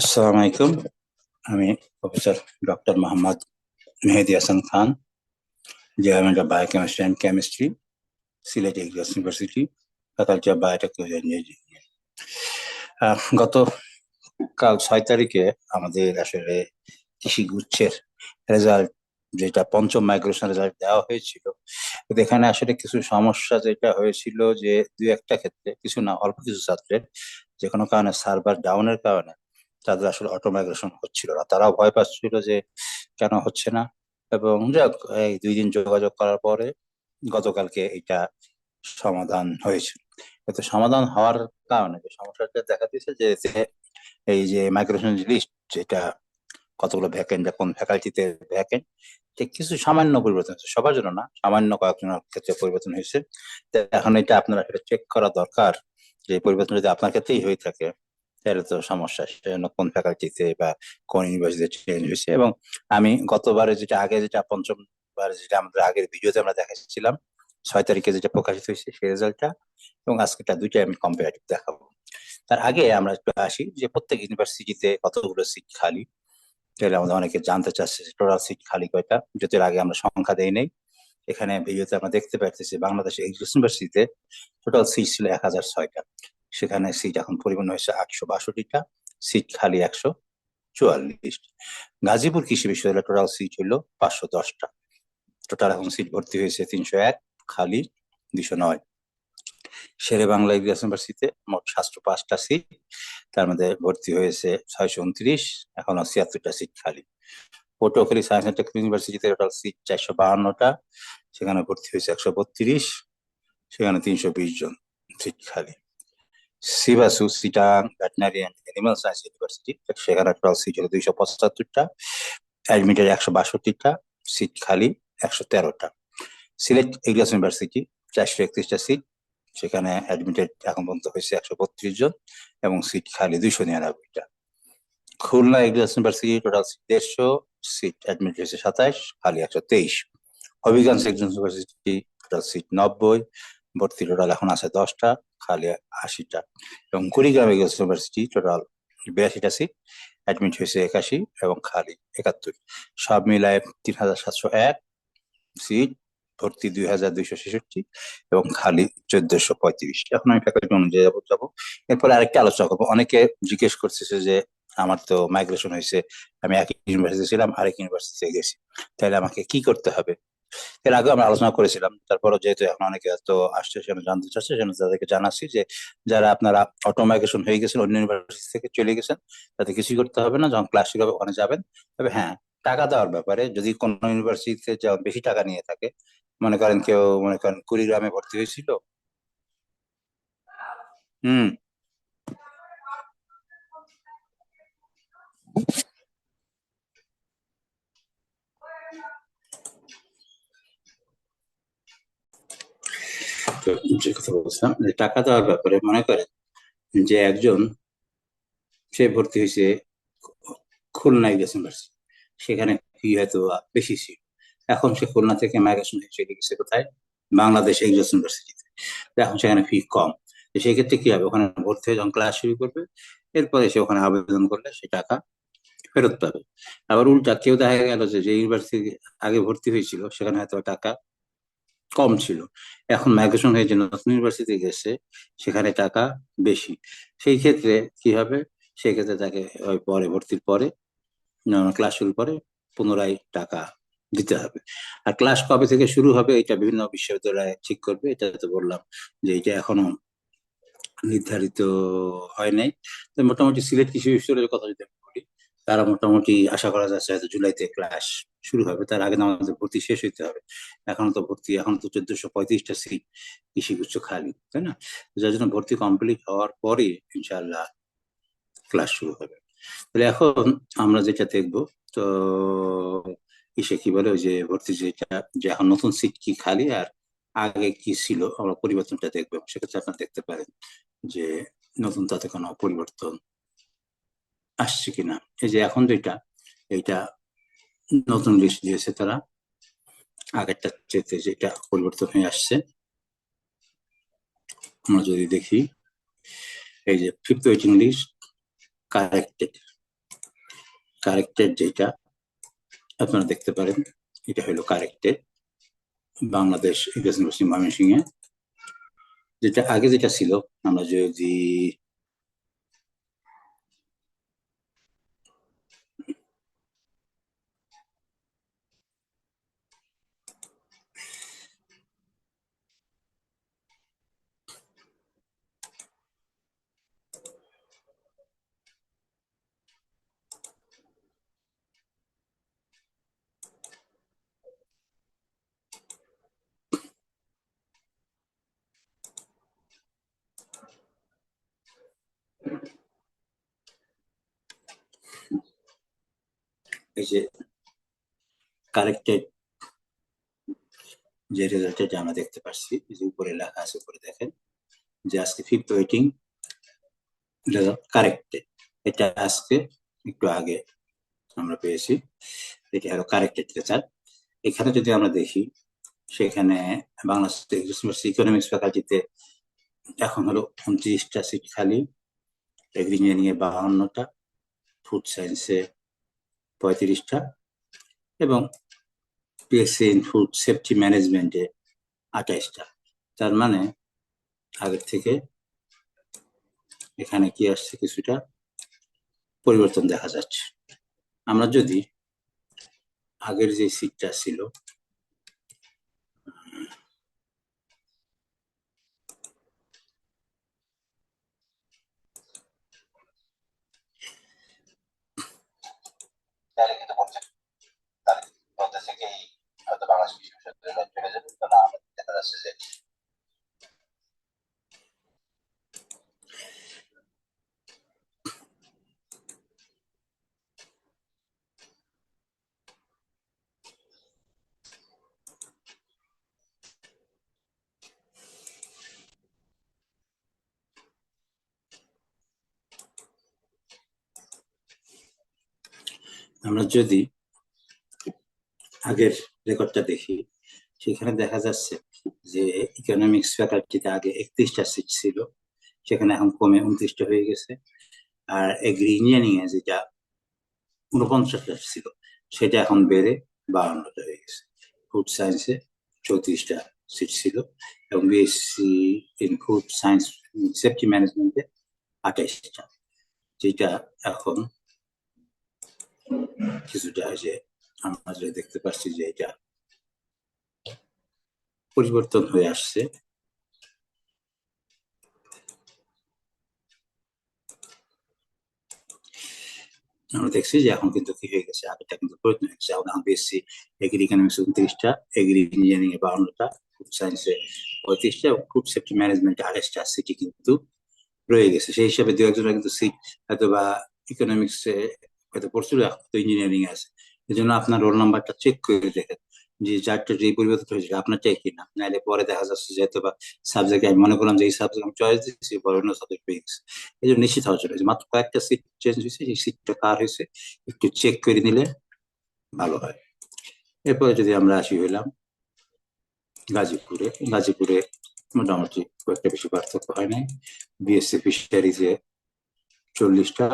আসসালামু আলাইকুম। আমি professor doctor Mohammad Mehedi Hasan Khan, department of biochemistry and chemistry, Sylhet agriculture university, faculty of biotechnology and engineering. গত কাল 6 তারিখে আমাদের আসলে কৃষি গুচ্ছের রেজাল্ট, যেটা পঞ্চম মাইগ্রেশন রেজাল্ট দেওয়া হয়েছিল, কিন্তু এখানে আসলে কিছু সমস্যা যেটা হয়েছিল যে দুই একটা ক্ষেত্রে, কিছু না অল্প কিছু ছাত্রের যে কোনো কারণে সার্ভার ডাউনের কারণে তাদের আসলে অটো মাইগ্রেশন হচ্ছিল না। তারাও ভয় পাচ্ছিল যে কেন হচ্ছে না। এবং যাক, এই 2 দিন যোগাযোগ করার পরে গতকালকে এটা সমাধান হয়েছে। এতে সমাধান হওয়ার কারণে যে সমস্যাটা দেখা দিয়েছে যে এই যে মাইগ্রেশন লিস্ট, যেটা কতগুলো ভ্যাকেন্ট বা কোন ফ্যাকাল্টিতে ভ্যাকেন্ট, ঠিক কিছু সামান্য পরিবর্তন হয়েছে, সবার জন্য না, সামান্য কয়েকজনের ক্ষেত্রে পরিবর্তন হয়েছে। তো এখন এটা আপনার আসলে চেক করা দরকার যে এই পরিবর্তন যদি আপনার ক্ষেত্রেই হয়ে থাকে তাহলে তো সমস্যা, সেজন্য কোন ফ্যাকাল্টিতে বা কোন ইউনিভার্সিটিতে চেঞ্জ হয়েছে। এবং আমি গতবারে যেটা আগে যেটা পঞ্চমবার যেটা আমাদের আগের ভিডিওতে আমরা দেখাচ্ছিলাম, 6 তারিখে যেটা প্রকাশিত হয়েছে সেই রেজাল্টটা এবং আজকেটা, দুইটাই আমি কম্পারেটিভ দেখাবো। তার আগে আমরা একটু আসি যে প্রত্যেক ইউনিভার্সিটিতে কতগুলো সিট খালি। তাহলে আমাদের অনেকে জানতে চাচ্ছে যে টোটাল সিট খালি কয়টা, যদিও আগে আমরা সংখ্যা দেই নেই। এখানে ভিডিওতে আমরা দেখতে পাচ্ছি বাংলাদেশ এগ্রিকালচার ইউনিভার্সিটিতে টোটাল সিট ছিল 1006টা। সেখানে সিট এখন পরিপূর্ণ হয়েছে 862টা, সিট খালি 144। গাজীপুর কৃষি বিশ্ববিদ্যালয়ে টোটাল সিট হলো 510টা। টোটাল এখন সিট ভর্তি হয়েছে 301, খালি 209। শেরে বাংলা এগ্রিকালচার ইউনিভার্সিটিতে মোট 705টা সিট, তার মধ্যে ভর্তি হয়েছে 629, এখন 76টা সিট খালি। পটুয়াখালী সায়েন্স অ্যান্ড টেকনোলজি ইউনিভার্সিটিতে টোটাল সিট 452টা, সেখানে ভর্তি হয়েছে 132, সেখানে 320 জন সিট খালি। CVASU Chittagong veterinary and animal science university, সেখানে টোটাল সিট হলো 275টা, অ্যাডমিটেড 162টা, সিট খালি 113টা। সিলেট এগ্রিকালচার ইউনিভার্সিটি 431টা সিট, সেখানে অ্যাডমিটেড এখন পর্যন্ত হয়েছে 132 জন এবং সিট খালি 299টা। Khulna agriculture university total seat 150, seat admit হয়েছে 27, খালি 123। Habiganj agriculture university total seat 90, ভর্তি টোটাল এখন আছে 10টা, খালি 80টা। এবং কুড়িগ্রাম এগ্রিকালচার ইউনিভার্সিটি টোটাল 82টা সিট, অ্যাডমিট হয়েছে 81 এবং খালি 71। সব মিলায় 3701 সিট, ভর্তি 2266 এবং খালি 1435। এখন আমি ফ্যাকাল্টি অনুযায়ী যাবো। এরপরে আরেকটা আলোচনা করবো। অনেকে জিজ্ঞেস করতেছে যে আমার তো মাইগ্রেশন হয়েছে, আমি এক ইউনিভার্সিটি ছিলাম আরেক ইউনিভার্সিটিতে গেছি, তাহলে আমাকে কি করতে হবে? এর আগে আমরা আলোচনা করেছিলাম, তারপরও যেহেতু এখন অনেকে তো আসছে, সেজন্য জানতে চাচ্ছে, সেজন্য তাদেরকে জানাচ্ছি যে যারা আপনারা অটো মাইগ্রেশন হয়ে গেছেন, অন্য ইউনিভার্সিটি থেকে চলে গেছেন, তাতে কিছুই করতে হবে না। যখন ক্লাস শুরু হবে ওখানে যাবেন। তবে হ্যাঁ, টাকা দেওয়ার ব্যাপারে যদি কোনো ইউনিভার্সিটিতে বেশি টাকা নিয়ে থাকে, মনে করেন কেউ মনে করেন কুড়িগ্রামে ভর্তি হয়েছিল। হুম। তো যে কথা বলছিলাম যে টাকা দেওয়ার ব্যাপারে, মনে করেন যে একজন, সে ভর্তি হয়েছে খুলনায় ইউনিভার্সিটি, সেখানে ফি হয়তো বেশি ছিল। এখন সে খুলনা থেকে মাইগ্রেশন হয়ে চলে গেছে কোথায়? বাংলাদেশ এগ্রিকালচার ইউনিভার্সিটিতে। এখন সেখানে ফি কম। তো সেই ক্ষেত্রে কি হবে? ওখানে ভর্তি হয়ে যখন ক্লাস শুরু করবে, এরপরে সে ওখানে আবেদন করলে সে টাকা ফেরত পাবে। আবার উল্টা কেউ দেখা গেল যে যে ইউনিভার্সিটি আগে ভর্তি হয়েছিল সেখানে হয়তো টাকা কম ছিল, এখন মাইগ্রেশন হয়ে যে নতুন ইউনিভার্সিটি গেছে সেখানে টাকা বেশি। সেই ক্ষেত্রে কি হবে? সেই ক্ষেত্রে তাকে ওই পরে ভর্তির পরে, ক্লাস শুরুর পরে পুনরায় টাকা দিতে হবে। আর ক্লাস কবে থেকে শুরু হবে এটা বিভিন্ন বিশ্ববিদ্যালয় ঠিক করবে, এটা তো বললাম যে এটা এখনো নির্ধারিত হয় নাই। তো মোটামুটি সিলেট কৃষি বিশ্ববিদ্যালয়ের কথা যদি আমি বলি, তারা মোটামুটি আশা করা যাচ্ছে হয়তো জুলাইতে ক্লাস শুরু হবে, তার আগে না আমাদের ভর্তি শেষ হইতে হবে। এখন তো 1435টা সিট কৃষি গুচ্ছ খালি, তাই না? যার জন্য ভর্তি কমপ্লিট হওয়ার পরে ইনশাআল্লাহ ক্লাস শুরু হবে। তাহলে এখন আমরা যেটা দেখবো, তো ইসে কি বলে, ওই যে ভর্তি যেটা, যে এখন নতুন সিট কি খালি আর আগে কি ছিল, আমরা পরিবর্তনটা দেখবো। সেক্ষেত্রে আপনারা দেখতে পারেন যে নতুন তাতে কোনো পরিবর্তন আসছে কিনা। এই যে এখন যেটা, এইটা নতুন লিস্ট দিয়েছে তারা, আগেরটা চেয়ে যেটা পরিবর্তন হয়ে আসছে। আমরা যদি দেখি, এই যে fifth waiting list corrected, corrected যেটা আপনারা দেখতে পারেন, এটা হলো কারেক্টেড বাংলাদেশ এগ্রিকালচার ইউনিভার্সিটি ময়মনসিংহে। যেটা আগে যেটা ছিল, আমরা যদি এই যে কারেক্টেড যে রেজাল্ট এটা আমরা দেখতে পাচ্ছি, যে উপরে লেখা আছে, উপরে দেখেন যে আজকে ফিফথ ওয়েটিং রেজাল্ট কারেক্টেড। এটা আজকে একটু আগে আমরা পেয়েছি, এটা হলো কারেক্টেড রেজাল্ট। এখানে যদি আমরা দেখি, সেখানে বাংলাদেশ ইউনিভার্সিটি ইকোনমিক্স ফ্যাকাল্টিতে এখন হলো 29টা সিট খালি, এগ্রি ইঞ্জিনিয়ারিং এ 52টা, ফুড সায়েন্সে 35টা এবং পিএসসি ইন ফুড সেফটি ম্যানেজমেন্টে 28টা। তার মানে আগের থেকে এখানে কি আসছে, কিছুটা পরিবর্তন দেখা যাচ্ছে। আমরা যদি আগের যে সিটটা ছিল, আমরা যদি আগের রেকর্ডটা দেখি, সেখানে দেখা যাচ্ছে যে ইকোনমিক্স ফ্যাকাল্টিতে আগে 31টা সিট ছিল, সেখানে এখন কমে 29টা হয়ে গেছে। আর এগ্রি ইঞ্জিনিয়ারিং এ যেটা 49টা ছিল, সেটা এখন বেড়ে 52টা হয়ে গেছে। ফুড সায়েন্সে 34টা সিট ছিল এবং BSc in food science safety ম্যানেজমেন্টে 28টা, যেটা এখন কিছুটা যে আমরা দেখতে পাচ্ছি যে এটা পরিবর্তন হয়ে আসছে। আমরা দেখছি যে এখন কিন্তু কি হয়ে গেছে, আগেটা কিন্তু পরিবর্তন হয়েছে। এখন বিএসসি এগ্রি ইকোনমিক্স 29টা, এগ্রি ইঞ্জিনিয়ারিং এ 52টা, ফুড সায়েন্সে 35টা এবং ফুড সেফটি ম্যানেজমেন্টে 28টা সিটি কিন্তু রয়ে গেছে। সেই হিসাবে দু একজনের কিন্তু সিট হয়তো বা ইকোনমিক্সে হয়তো পড়ছিল, তো ইঞ্জিনিয়ারিং আছে। এই জন্য আপনার রোল নাম্বারটা চেক করে দেখেন যে যারটা যে পরিবর্তন হয়েছে আপনারটাই কিনা, নাহলে পরে দেখা যাচ্ছে যে হয়তো বা সাবজেক্ট আমি মনে করলাম যে এই সাবজেক্ট আমি চয়েস দিচ্ছি, পরে অন্য সাবজেক্ট পেয়ে গেছে। এই জন্য নিশ্চিত হওয়ার জন্য মাত্র কয়েকটা সিট চেঞ্জ হয়েছে, সেই সিটটা কার হয়েছে একটু চেক করে নিলে ভালো হয়। এরপরে যদি আমরা আসি হইলাম গাজীপুরে, গাজীপুরে মোটামুটি কয়েকটা বেশি পার্থক্য হয় নাই। বিএসসি ফিশারিজে 40টা,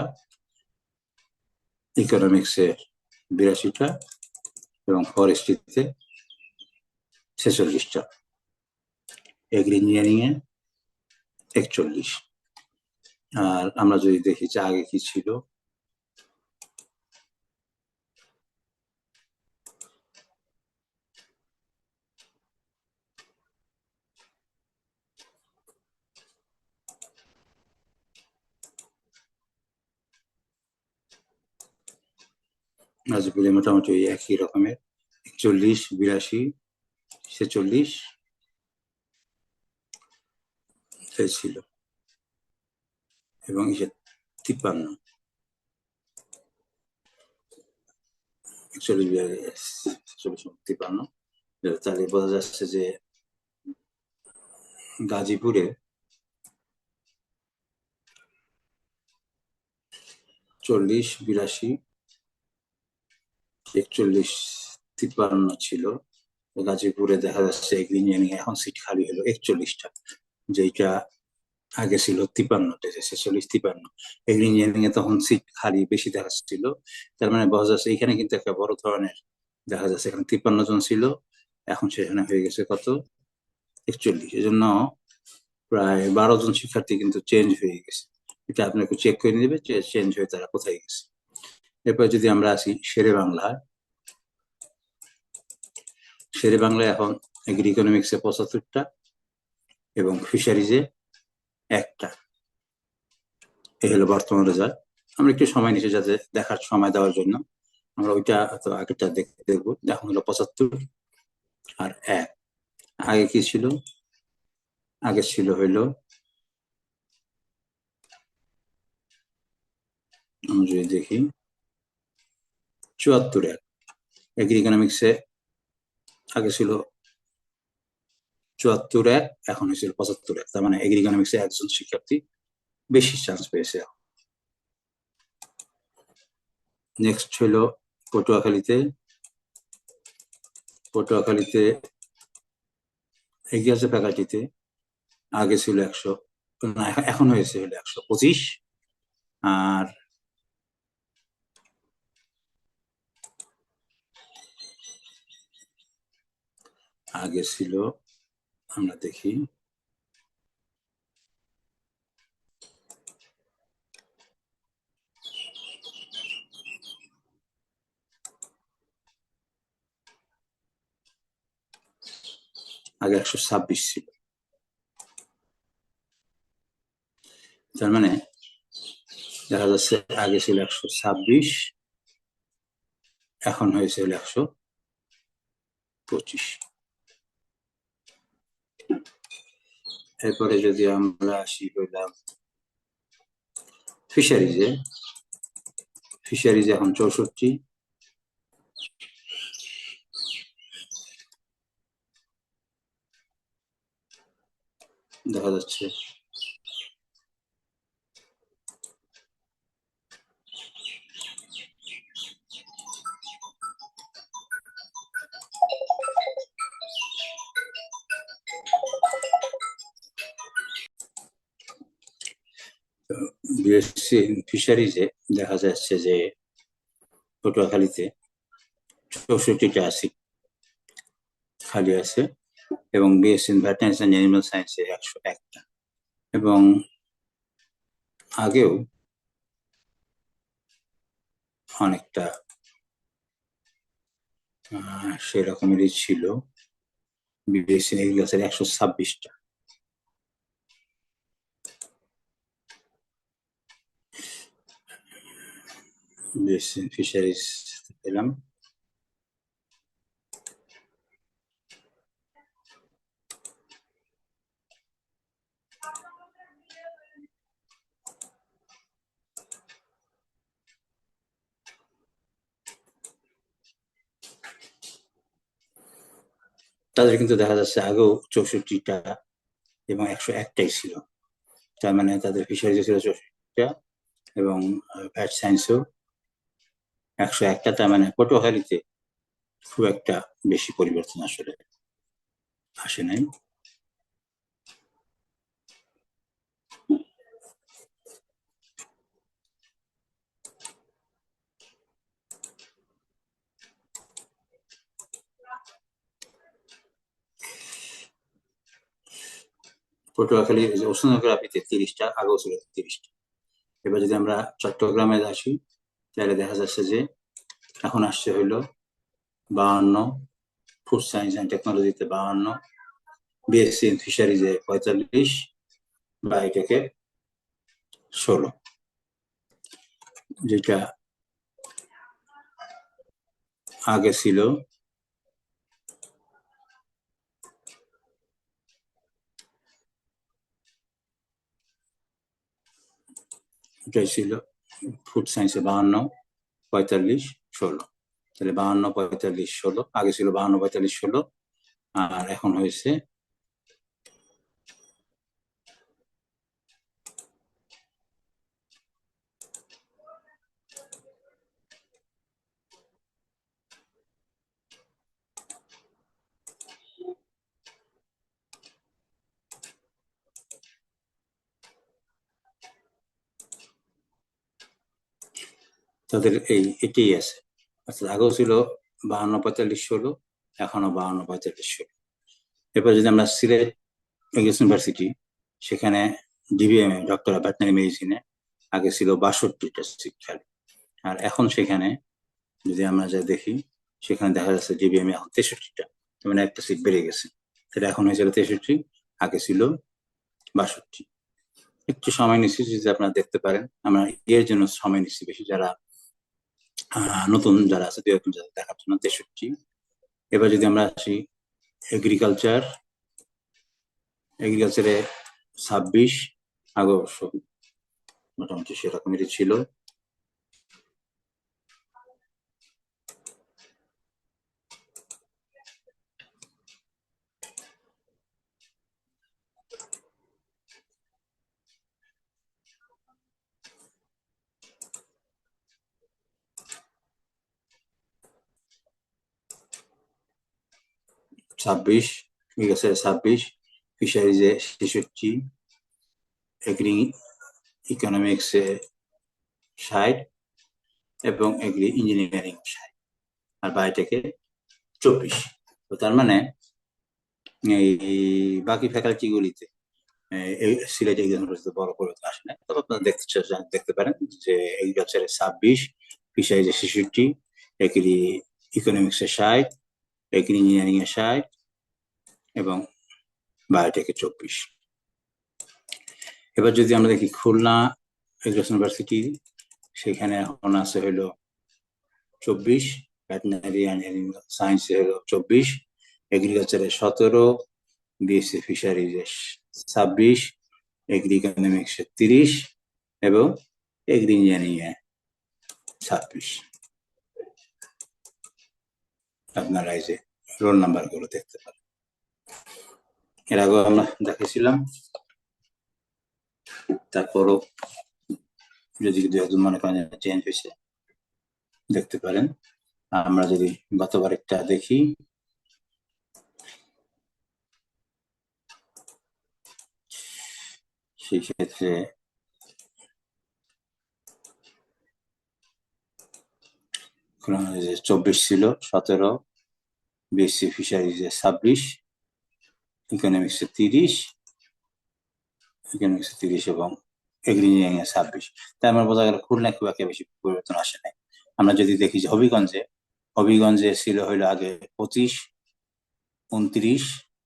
ইকোনমিক্সে 82টা এবং ফরেস্ট্রিতে 46টা, এগ্রি ইঞ্জিনিয়ারিং এ 41। আর আমরা যদি দেখি যে আগে কি ছিল, গাজীপুরে মোটামুটি একই রকমের 41, 82, 46 ছিল এবং 53, 41, 53। তাহলে বোঝা যাচ্ছে যে গাজীপুরে 40, 82, 41, 53 ছিল। গাজীপুরে দেখা যাচ্ছে এগ্রি ইঞ্জিনিয়ারিং এখন সিট খালি হলো 41টা, যেটা আগে ছিল 53টা, 46, 53। এগ্রি ইঞ্জিনিয়ারিং এ তখন সিট খালি বেশি দেখা যাচ্ছিল। তার মানে বোঝা যাচ্ছে এখানে কিন্তু একটা বড় ধরনের দেখা যাচ্ছে, এখানে 53 জন ছিল, এখন সেখানে হয়ে গেছে কত, 41। এজন্য প্রায় 12 জন শিক্ষার্থী কিন্তু চেঞ্জ হয়ে গেছে। এটা আপনি একটু চেক করে নেবে যে চেঞ্জ হয়ে তারা কোথায় গেছে। এরপর যদি আমরা আসি শেরে বাংলায়, শেরে বাংলায় এখন এগ্রি ইকোনমিক্সে 75টা এবং ফিশারিজে 1টা। এই হলো বর্তমান রেজাল্ট। আমরা একটু সময় নিচ্ছি যাতে দেখার সময় দেওয়ার জন্য। আমরা ওইটা তো আগেরটা দেখবো। এখন হলো 75 আর 1। আগে কি ছিল, আগে ছিল হইলো, আমরা যদি দেখি 74-1। এগ্রি ইকোনমিক্সে আগে ছিল 74-1, এখন হয়েছিল 75-1। তার মানে এগ্রি ইকোনমিক্সে একজন শিক্ষার্থী বেশি চান্স পেয়েছে। নেক্সট হলো পটুয়াখালীতে, পটুয়াখালীতে এগিয়ে ফ্যাকাল্টিতে আগে ছিল 100, না এখন হয়েছে হলো 125। আর আগে ছিল, আমরা দেখি, আগে 126 ছিল। তার মানে দেখা যাচ্ছে আগে ছিল 126, এখন হয়েছে হলো 125। এরপরে যদি আমরা আসি হইলাম ফিশারিজে, ফিশারিজে এখন 64, দেখা যাচ্ছে বিএসসি ফিশারিজে দেখা যাচ্ছে যে পটুয়াখালীতে 64টা আছে, খালি আছে। এবং বিএসসি ভেটেরিনারি অ্যান্ড অ্যানিমাল সায়েন্সে 101টা। এবং আগেও অনেকটা সেরকমেরই ছিল। বিএসসি এগ্রিকালচার 126টা। বিএসসি ফিশারিজ পেলাম। তাদের কিন্তু দেখা যাচ্ছে আগেও 64টা এবং 101টাই ছিল। তার মানে তাদের ফিশারিজ ছিল 64টা এবং ভ্যাট সায়েন্সও 101টা। তার মানে পটুয়াখালীতে খুব একটা বেশি পরিবর্তন আসলে আসে নাই। পটুয়াখালীর ওশানোগ্রাফিতে 30টা, আগেও ছিল 30টা। এবার যদি আমরা চট্টগ্রামে আসি তাহলে দেখা যাচ্ছে যে এখন আসছে হইলো 52, ফুড সায়েন্স অ্যান্ড টেকনোলজিতে 52, বিএসসি ইন ফিশারিজে 45, বায়োটেকে 16। যেটা আগে ছিল এটাই ছিল ফুড সায়েন্সে 52, 45, 16। তাহলে 52, 45, 16, আগে ছিল 52, 45, 16, আর এখন হয়েছে তাদের এটাই আছে। অর্থাৎ আগেও ছিল 52-45-16, এখনো 52-45-16। এরপর যদি আমরা সিলেট ইউনিভার্সিটি, সেখানে ডিবিএমএ ডক্টর অফ ভেটেনারি মেডিসিনে আগে ছিল 62টা সিট খালি, আর এখন সেখানে যদি আমরা যা দেখি, সেখানে দেখা যাচ্ছে ডিবিএমএ এখন 63টা, মানে একটা সিট বেড়ে গেছে। সেটা এখন হয়েছিল 63, আগে ছিল 62। একটু সময় নিচ্ছি যদি আপনারা দেখতে পারেন, আমরা এর জন্য সময় নিচ্ছি বেশি, যারা নতুন যারা আছে দু একজন যারা দেখার জন্য 63। এবার যদি আমরা আসি এগ্রিকালচারে 26, আগে অবশ্য মোটামুটি সেরকমেরই ছিল। ছাব্বিশ, এগ্রিকালচারে 26, ফিশারিজে 66, এগ্রি ইকোনমিক্সে 60, এবং এগ্রি ইঞ্জিনিয়ারিং 60, আর বায়োটেকে 24। তো তার মানে এই বাকি ফ্যাকাল্টি গুলিতে সিলেট ইউনিভার্সিটিতে বড় পরিবর্তন আসে না। তবে আপনারা দেখতে পারেন যে এগ্রিকালচারে 26, ফিশারিজে 66, এগ্রি ইকোনমিক্সে 60, এগ্রি ইঞ্জিনিয়ারিং এ 60, এবং বায়োটেকে 24। এবার যদি আমরা দেখি খুলনা ইউনিভার্সিটি, সেখানে এখন আছে হলো 24, ভেটেনারি অ্যান্ড সায়েন্সে হলো 24, এগ্রিকালচারে 17, বিএসসি ফিশারিজে 26, এগ্রি ইকোনমিক্সে 30, এবং এগ্রি ইঞ্জিনিয়ারিং এ 26। আপনারা এই যে রোল নাম্বার গুলো দেখতে পারেন, এর আগে আমরা দেখেছিলাম। তারপরও যদি দু একজন মনে করেন চেঞ্জ হয়েছে, দেখতে পারেন। আমরা যদি গতবারেরটা দেখি, সেই ক্ষেত্রে 24 ছিল, 17, বিএসসি ফিশারিজে 26, ইকোনমিক্সে 30, এবং এগ্রি ইঞ্জিনিয়ারিং এ 26। তাই আমার বোঝা গেল খুলনা খুব একটা বেশি পরিবর্তন আসে নাই। আমরা যদি দেখি যে হবিগঞ্জে ছিল হইলো আগে 25, 29,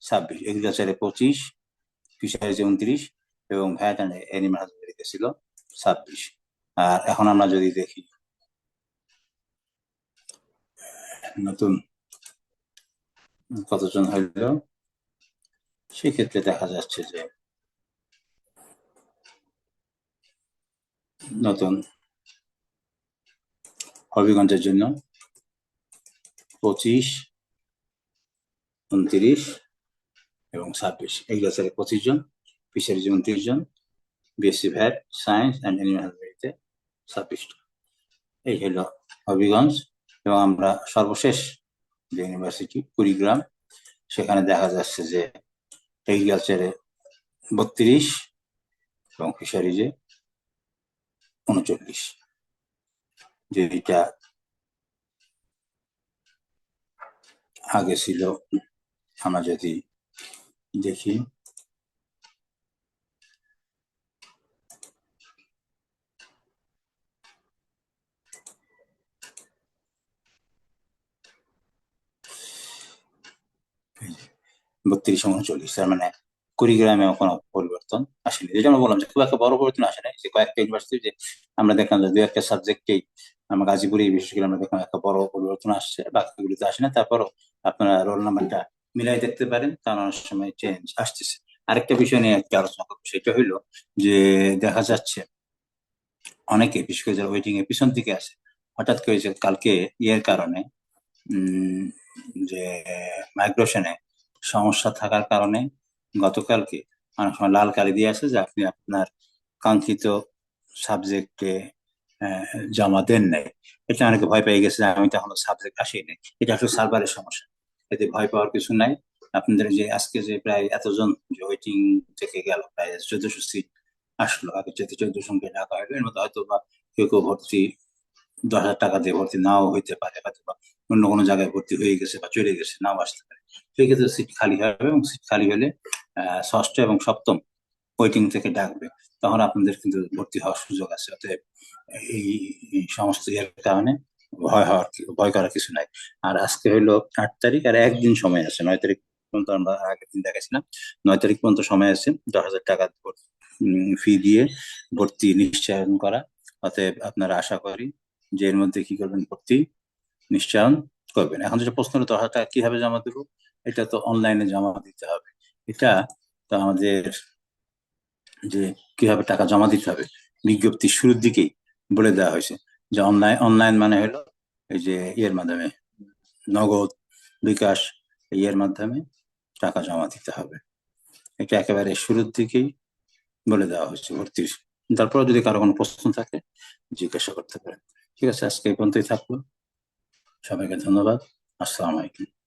26, এগ্রিকালচারে 25, ফিশারিজে 29, এবং ভ্যাট অ্যান্ড অ্যানিমাল হাজবেন্ডারিতে ছিল 26। আর এখন আমরা যদি দেখি নতুন কতজন হইল, সেক্ষেত্রে দেখা যাচ্ছে যে নতুন হবিগঞ্জের জন্য 25, 29, এবং 26, এগ্রিকালচারে 25 জন, ফিশারিজ 29 জন, BSc vet science and animal হাজবেন্ডারিতে 26 জন। এই হলো হবিগঞ্জ। এবং আমরা সর্বশেষ যে ইউনিভার্সিটি কুড়িগ্রাম, সেখানে দেখা যাচ্ছে যে এগ্রিকালচারে 32, এবং ফিশারিজে 39। যেটা আগে ছিল, আমরা যদি দেখি বত্রিশ 39, তার মানে কুড়িগ্রামে কোনো পরিবর্তন আসেনি। যেটা আমরা বললাম যে খুব একটা বড় পরিবর্তন আসে নাই, যে কয়েকটা ইউনিভার্সিটি যে আমরা দেখলাম যে দু একটা সাবজেক্টেই, আমরা গাজীপুরে বিশেষ করে আমরা দেখলাম একটা বড় পরিবর্তন আসছে, বাকিগুলিতে আসে না। তারপরও আপনারা রোল নাম্বারটা মিলাই দেখতে পারেন, কারণ অনেক সময় চেঞ্জ আসতেছে। আরেকটা বিষয় নিয়ে একটা আলোচনা করবো, সেটা হইলো যে দেখা যাচ্ছে অনেকে, বিশেষ করে যারা ওয়েটিং এর পিছন দিকে আছে, হঠাৎ করে যে কালকে ইয়ের কারণে যে মাইগ্রেশনে সমস্যা থাকার কারণে গতকালকে অনেক সময় লাল কালি দিয়ে আছে যে আপনি আপনার কাঙ্ক্ষিত সাবজেক্টে জমা দেন নাই। এটা অনেকে ভয় পেয়ে গেছে যে আমি তো এখনো সাবজেক্ট আসেই নাই। এটা আসলে সার্ভারের সমস্যা, এতে ভয় পাওয়ার কিছু নাই। আপনাদের যে আজকে যে প্রায় এতজন যে ওয়েটিং থেকে গেল, প্রায় 1400 সিট আসলো, আগে যেহেতু 14 সংখ্যায় ডাকা হলো, এর মধ্যে হয়তো বা কেউ কেউ ভর্তি 10,000 টাকা দিয়ে ভর্তি নাও হইতে পারে, হয়তো বা অন্য কোনো জায়গায় ভর্তি হয়ে গেছে বা চলে গেছে, নাও আসতে পারে। সেক্ষেত্রে সিট খালি হবে, এবং সিট খালি হলে ষষ্ঠ এবং সপ্তম ওয়েটিং থেকে ডাকবে, তখন আপনাদের কিন্তু ভর্তি হওয়ার সুযোগ আছে। অতএব এই এই সমস্ত এর কারণে ভয় করার কিছু নাই। আর আজকে হইলো 8 তারিখ, আর একদিন সময় আছে, 9 তারিখ পর্যন্ত। আমরা আগের দিন দেখাছিলাম 9 তারিখ পর্যন্ত সময় আছে 10,000 টাকা ফি দিয়ে ভর্তি নিশ্চয়ন করা। অতএব আপনারা আশা করি যে এর মধ্যে কি করবেন, ভর্তি নিশ্চয়ন করবেন। এখন যেটা প্রশ্ন হলো 10,000 টাকা কিভাবে জমা দেবো, এটা তো অনলাইনে জমা দিতে হবে। এটা তো আমাদের যে কিভাবে টাকা জমা দিতে হবে বিজ্ঞপ্তির শুরুর দিকেই বলে দেওয়া হয়েছে, যে অনলাইন মানে হলো এই যে ইয়ের মাধ্যমে, নগদ, বিকাশ, এর মাধ্যমে টাকা জমা দিতে হবে। এটা একেবারে শুরুর দিকেই বলে দেওয়া হয়েছে ভর্তির। তারপরে যদি কারো কোনো প্রশ্ন থাকে জিজ্ঞাসা করতে পারেন। ঠিক আছে, আজকে এই পর্যন্তই থাকলো। সবাইকে ধন্যবাদ। আসসালামু আলাইকুম।